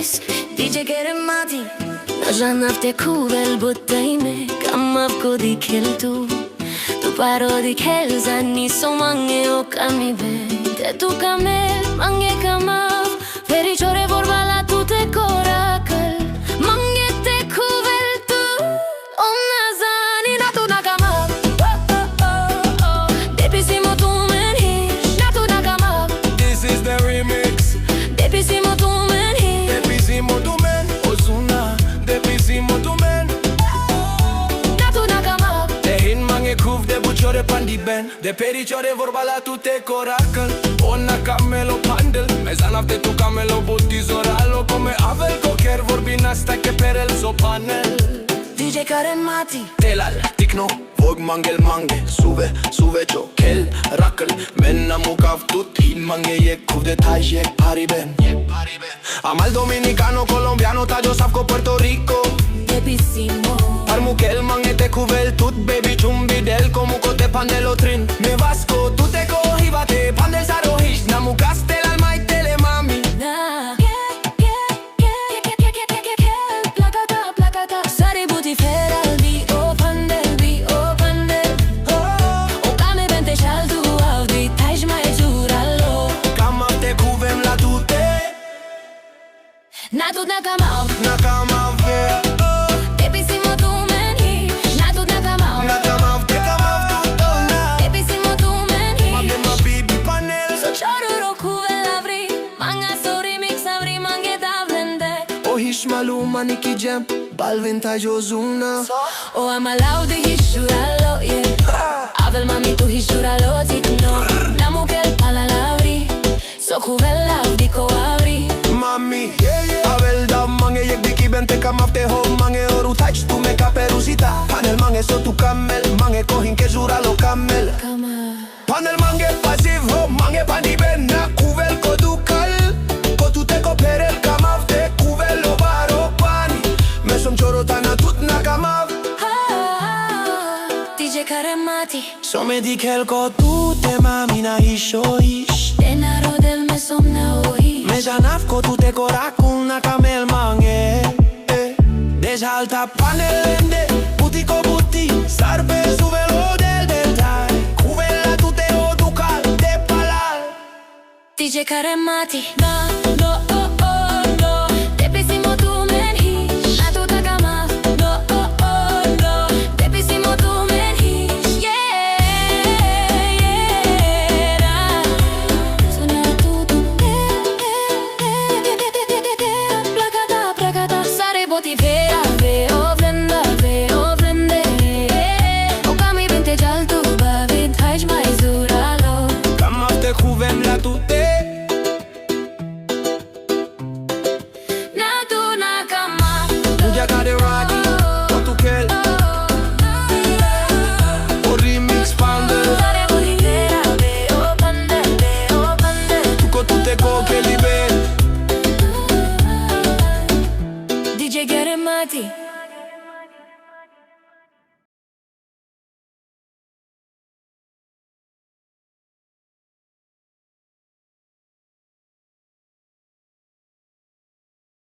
risk DJ Keremati Nažanav te kuvel buttai me Kamav ko dikhel tu Tu paro dikhel zani so mange o kami be Te tu kamel mange kamav Veri chore vorba la tu te coracal Mange te kuvel tu Ona zani na tu na kamav Depisimo tu men hish Na tu na kamav This is the remix. Depisimo tu men hish Depisimo tu men Ozuna. Depisimo tu men Na tu na kamav De hin mange kuv de buciore pandi ben De periciore vorba la tu te coracal Ona camelo pandel Mezanav te tu camelo botizoralo Come avel cocher vorbin asta che per el so panel DJ Keremati Telal, ticno, vog mangel mange Suve, suvecio, kel, rakel Menna mucav tut, hin mange ye cuv de taj ye pari ben Amal dominicano, colombiano, tajo safco Puerto Rico Depisimo Armukel mange te cuvel tut, baby chumbi del Como cote panelo trin Me vasco, tu te cojivate, pandel sarohish Namucaste al mai tele mami Na Placata, placata Sari buti feral bi o pandel O kame bente shal tu audi Taj mai juralo Cama te cuvem la tute Na tut na kamav Na cama ve Depisimo tu men hish Na tut na kamav Na cama te cama tutona Depisimo tu men hish Mande ma bibi panel So choruro kuvel avri Manga so remix avri mange ta vlende O hish maluma Nicky Jam Balvin taj Ozuna O amalau de hishuralo, yeah Avel mami tu hishuralo, tikno Namu kel pala lavri So kuvel laudi ko avri Mami, avel da mange yek diki bente kamaf te ho mange oru taj tu me caperuzita Panel mange so tu camel mange kohin ke jura lo camel Kama Panel mange pasiv ho mange pandi ben na kuvel ko dukal Ko tu te koperel kamaf te kuvel lo baro pani Me som chorotana tut na kamaf DJ Keremati So me dikel ko tu te mami na hisho ish Denaro del me somna ohi Me janav ko tu te coracul na camel mange Desalta panelende Buti ko buti Sarpe suvelo del deltai Cuvela tu te o ducal de palal DJ Keremati No, no, oh, oh, no Depisimo tu men hish Na tu ta kamav No, oh, oh, no Depisimo tu men hish Yeah, yeah Suna tu Placata, placata Sare boti vera Veo vlende O kami bente jal tu Bavid haj mai zuralo Kamaf te cuvem la tu te Na tu na kamav Muja care radi O tu kel O remix pandel Sare boti vera Veo pandel Tu ko tu te ko ke liber DJ Keremati